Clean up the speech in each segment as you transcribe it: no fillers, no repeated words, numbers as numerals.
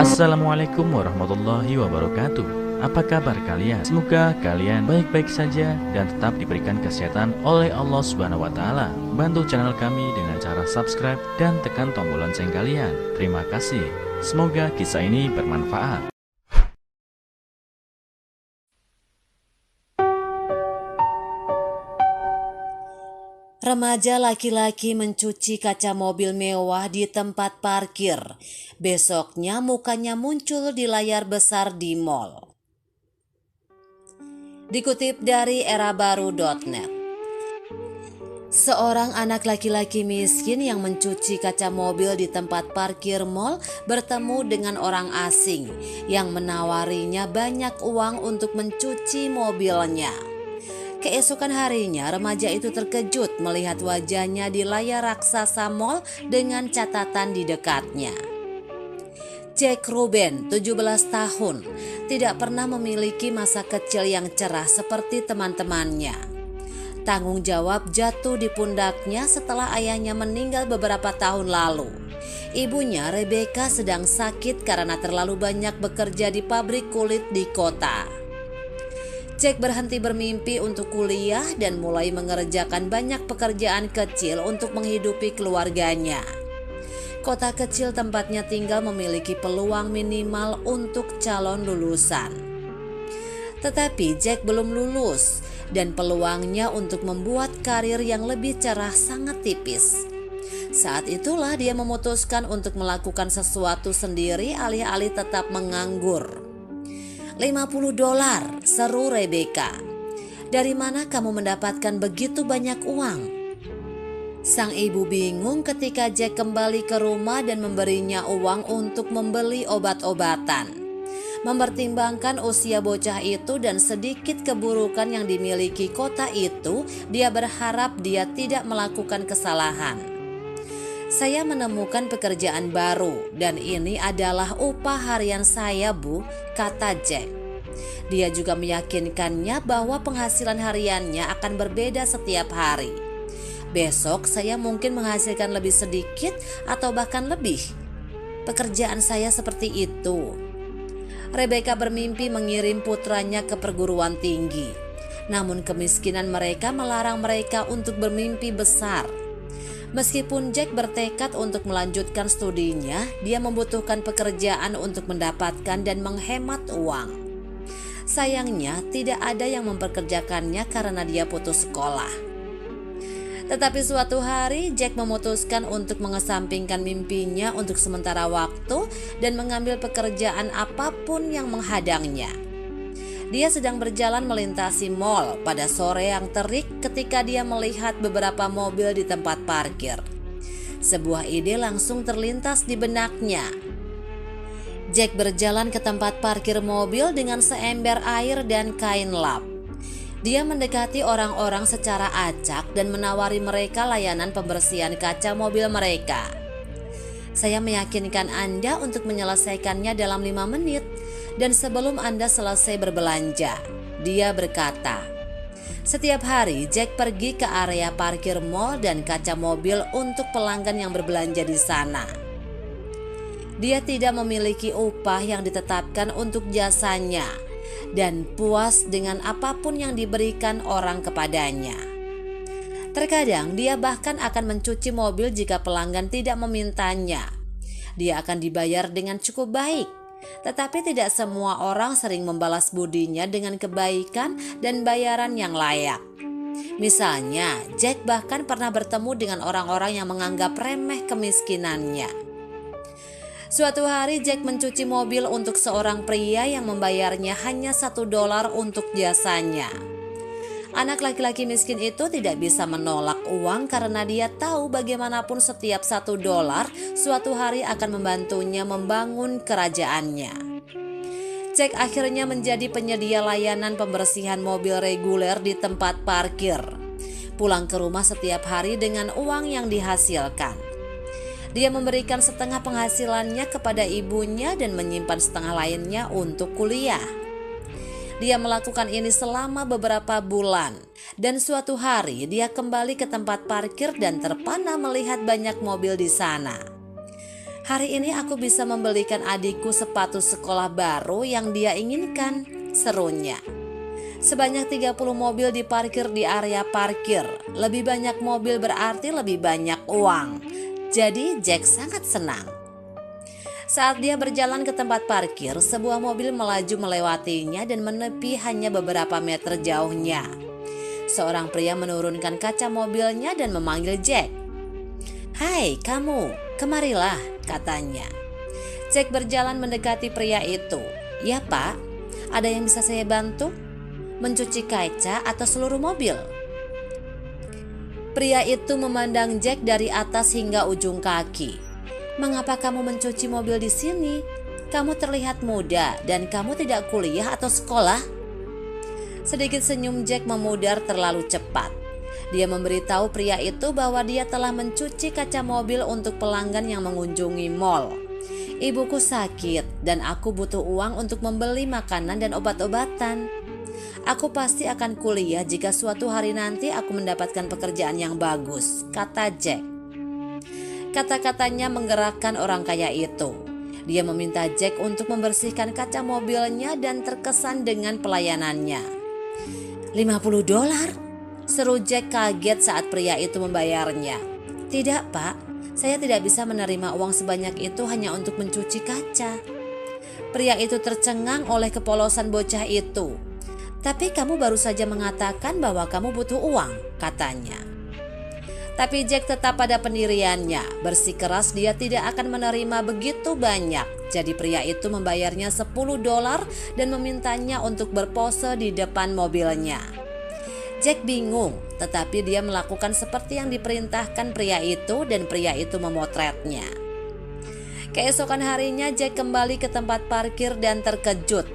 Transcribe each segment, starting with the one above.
Assalamualaikum warahmatullahi wabarakatuh. Apa kabar kalian? Semoga kalian baik-baik saja dan tetap diberikan kesehatan oleh Allah Subhanahu wa taala. Bantu channel kami dengan cara subscribe dan tekan tombol lonceng kalian. Terima kasih. Semoga kisah ini bermanfaat. Remaja laki-laki mencuci kaca mobil mewah di tempat parkir. Besoknya mukanya muncul di layar besar di mal. Dikutip dari erabaru.net. Seorang anak laki-laki miskin yang mencuci kaca mobil di tempat parkir mal bertemu dengan orang asing yang menawarinya banyak uang untuk mencuci mobilnya. Keesokan harinya, remaja itu terkejut melihat wajahnya di layar raksasa mal dengan catatan di dekatnya. Jack Ruben, 17 tahun, tidak pernah memiliki masa kecil yang cerah seperti teman-temannya. Tanggung jawab jatuh di pundaknya setelah ayahnya meninggal beberapa tahun lalu. Ibunya, Rebecca, sedang sakit karena terlalu banyak bekerja di pabrik kulit di kota. Jack berhenti bermimpi untuk kuliah dan mulai mengerjakan banyak pekerjaan kecil untuk menghidupi keluarganya. Kota kecil tempatnya tinggal memiliki peluang minimal untuk calon lulusan. Tetapi Jack belum lulus dan peluangnya untuk membuat karir yang lebih cerah sangat tipis. Saat itulah dia memutuskan untuk melakukan sesuatu sendiri alih-alih tetap menganggur. $50, seru Rebecca. Dari mana kamu mendapatkan begitu banyak uang? Sang ibu bingung ketika Jack kembali ke rumah dan memberinya uang untuk membeli obat-obatan. Mempertimbangkan usia bocah itu dan sedikit keburukan yang dimiliki kota itu, dia berharap dia tidak melakukan kesalahan. Saya menemukan pekerjaan baru dan ini adalah upah harian saya, Bu, kata Jack. Dia juga meyakinkannya bahwa penghasilan hariannya akan berbeda setiap hari. Besok saya mungkin menghasilkan lebih sedikit atau bahkan lebih. Pekerjaan saya seperti itu. Rebecca bermimpi mengirim putranya ke perguruan tinggi. Namun kemiskinan mereka melarang mereka untuk bermimpi besar. Meskipun Jack bertekad untuk melanjutkan studinya, dia membutuhkan pekerjaan untuk mendapatkan dan menghemat uang. Sayangnya, tidak ada yang mempekerjakannya karena dia putus sekolah. Tetapi suatu hari, Jack memutuskan untuk mengesampingkan mimpinya untuk sementara waktu dan mengambil pekerjaan apapun yang menghadangnya. Dia sedang berjalan melintasi mal pada sore yang terik ketika dia melihat beberapa mobil di tempat parkir. Sebuah ide langsung terlintas di benaknya. Jack berjalan ke tempat parkir mobil dengan seember air dan kain lap. Dia mendekati orang-orang secara acak dan menawari mereka layanan pembersihan kaca mobil mereka. Saya meyakinkan Anda untuk menyelesaikannya dalam 5 menit dan sebelum Anda selesai berbelanja, dia berkata. Setiap hari Jack pergi ke area parkir mal dan kaca mobil untuk pelanggan yang berbelanja di sana. Dia tidak memiliki upah yang ditetapkan untuk jasanya dan puas dengan apapun yang diberikan orang kepadanya. Terkadang dia bahkan akan mencuci mobil jika pelanggan tidak memintanya. Dia akan dibayar dengan cukup baik, tetapi tidak semua orang sering membalas budinya dengan kebaikan dan bayaran yang layak. Misalnya, Jack bahkan pernah bertemu dengan orang-orang yang menganggap remeh kemiskinannya. Suatu hari Jack mencuci mobil untuk seorang pria yang membayarnya hanya $1 untuk jasanya. Anak laki-laki miskin itu tidak bisa menolak uang karena dia tahu bagaimanapun setiap $1 suatu hari akan membantunya membangun kerajaannya. Jack akhirnya menjadi penyedia layanan pembersihan mobil reguler di tempat parkir. Pulang ke rumah setiap hari dengan uang yang dihasilkan. Dia memberikan setengah penghasilannya kepada ibunya dan menyimpan setengah lainnya untuk kuliah. Dia melakukan ini selama beberapa bulan dan suatu hari dia kembali ke tempat parkir dan terpana melihat banyak mobil di sana. Hari ini aku bisa membelikan adikku sepatu sekolah baru yang dia inginkan, serunya. Sebanyak 30 mobil diparkir di area parkir. Lebih banyak mobil berarti lebih banyak uang. Jadi Jack sangat senang. Saat dia berjalan ke tempat parkir, sebuah mobil melaju melewatinya dan menepi hanya beberapa meter jauhnya. Seorang pria menurunkan kaca mobilnya dan memanggil Jack. "Hai kamu, kemarilah," katanya. Jack berjalan mendekati pria itu. "Ya pak, ada yang bisa saya bantu? Mencuci kaca atau seluruh mobil?" Pria itu memandang Jack dari atas hingga ujung kaki. "Mengapa kamu mencuci mobil di sini? Kamu terlihat muda dan kamu tidak kuliah atau sekolah?" Sedikit senyum Jack memudar terlalu cepat. Dia memberitahu pria itu bahwa dia telah mencuci kaca mobil untuk pelanggan yang mengunjungi mall. "Ibuku sakit dan aku butuh uang untuk membeli makanan dan obat-obatan. Aku pasti akan kuliah jika suatu hari nanti aku mendapatkan pekerjaan yang bagus," kata Jack. Kata-katanya menggerakkan orang kaya itu. Dia meminta Jack untuk membersihkan kaca mobilnya dan terkesan dengan pelayanannya. $50? Seru Jack kaget saat pria itu membayarnya. "Tidak pak, saya tidak bisa menerima uang sebanyak itu hanya untuk mencuci kaca." Pria itu tercengang oleh kepolosan bocah itu. "Tapi kamu baru saja mengatakan bahwa kamu butuh uang," katanya. Tapi Jack tetap pada pendiriannya. Bersikeras dia tidak akan menerima begitu banyak. Jadi pria itu membayarnya $10 dan memintanya untuk berpose di depan mobilnya. Jack bingung, tetapi dia melakukan seperti yang diperintahkan pria itu dan pria itu memotretnya. Keesokan harinya Jack kembali ke tempat parkir dan terkejut.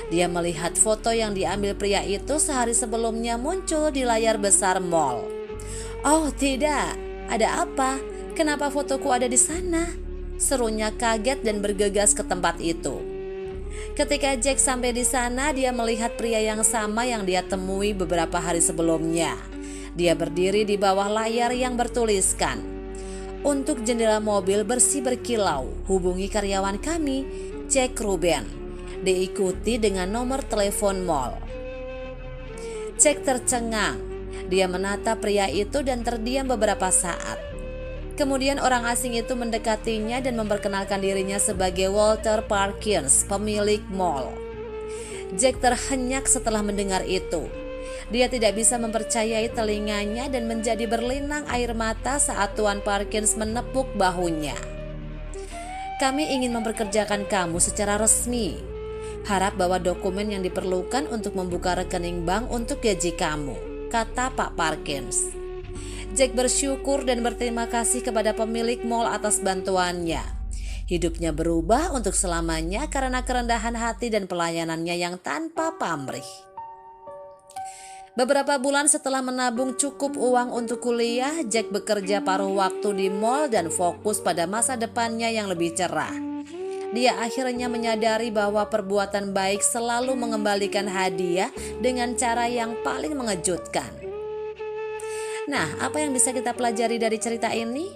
Dia melihat foto yang diambil pria itu sehari sebelumnya muncul di layar besar mall. "Oh tidak, ada apa? Kenapa fotoku ada di sana?" Serunya kaget dan bergegas ke tempat itu. Ketika Jack sampai di sana, dia melihat pria yang sama yang dia temui beberapa hari sebelumnya. Dia berdiri di bawah layar yang bertuliskan, "Untuk jendela mobil bersih berkilau, hubungi karyawan kami, Jack Ruben." Diikuti dengan nomor telepon mall. Jack tercengang. Dia menatap pria itu dan terdiam beberapa saat. Kemudian orang asing itu mendekatinya dan memperkenalkan dirinya sebagai Walter Parkins, pemilik mall. Jack terhenyak setelah mendengar itu. Dia tidak bisa mempercayai telinganya dan menjadi berlinang air mata saat Tuan Parkins menepuk bahunya. "Kami ingin memperkerjakan kamu secara resmi. Harap bawa dokumen yang diperlukan untuk membuka rekening bank untuk gaji kamu," kata Pak Parkins. Jack bersyukur dan berterima kasih kepada pemilik mall atas bantuannya. Hidupnya berubah untuk selamanya karena kerendahan hati dan pelayanannya yang tanpa pamrih. Beberapa bulan setelah menabung cukup uang untuk kuliah, Jack bekerja paruh waktu di mall dan fokus pada masa depannya yang lebih cerah. Dia akhirnya menyadari bahwa perbuatan baik selalu mengembalikan hadiah dengan cara yang paling mengejutkan. Nah, apa yang bisa kita pelajari dari cerita ini?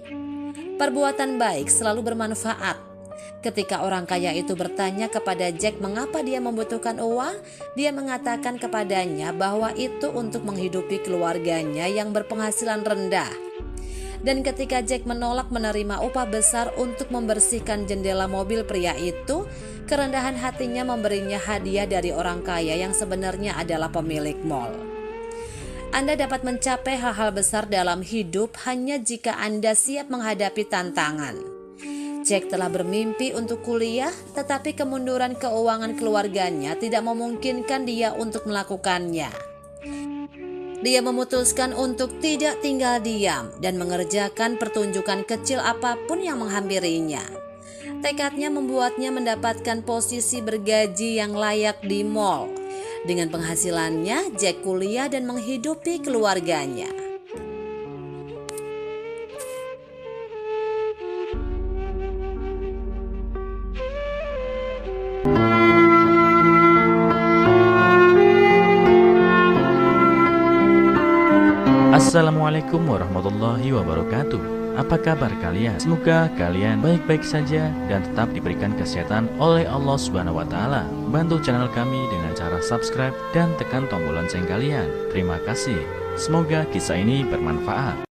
Perbuatan baik selalu bermanfaat. Ketika orang kaya itu bertanya kepada Jack mengapa dia membutuhkan uang, dia mengatakan kepadanya bahwa itu untuk menghidupi keluarganya yang berpenghasilan rendah. Dan ketika Jack menolak menerima upah besar untuk membersihkan jendela mobil pria itu, kerendahan hatinya memberinya hadiah dari orang kaya yang sebenarnya adalah pemilik mall. Anda dapat mencapai hal-hal besar dalam hidup hanya jika Anda siap menghadapi tantangan. Jack telah bermimpi untuk kuliah, tetapi kemunduran keuangan keluarganya tidak memungkinkan dia untuk melakukannya. Dia memutuskan untuk tidak tinggal diam dan mengerjakan pertunjukan kecil apapun yang menghampirinya. Tekadnya membuatnya mendapatkan posisi bergaji yang layak di mall. Dengan penghasilannya, Jack kuliah dan menghidupi keluarganya. Assalamualaikum warahmatullahi wabarakatuh. Apa kabar kalian? Semoga kalian baik-baik saja dan tetap diberikan kesehatan oleh Allah Subhanahu wa taala. Bantu channel kami dengan cara subscribe dan tekan tombol lonceng kalian. Terima kasih. Semoga kisah ini bermanfaat.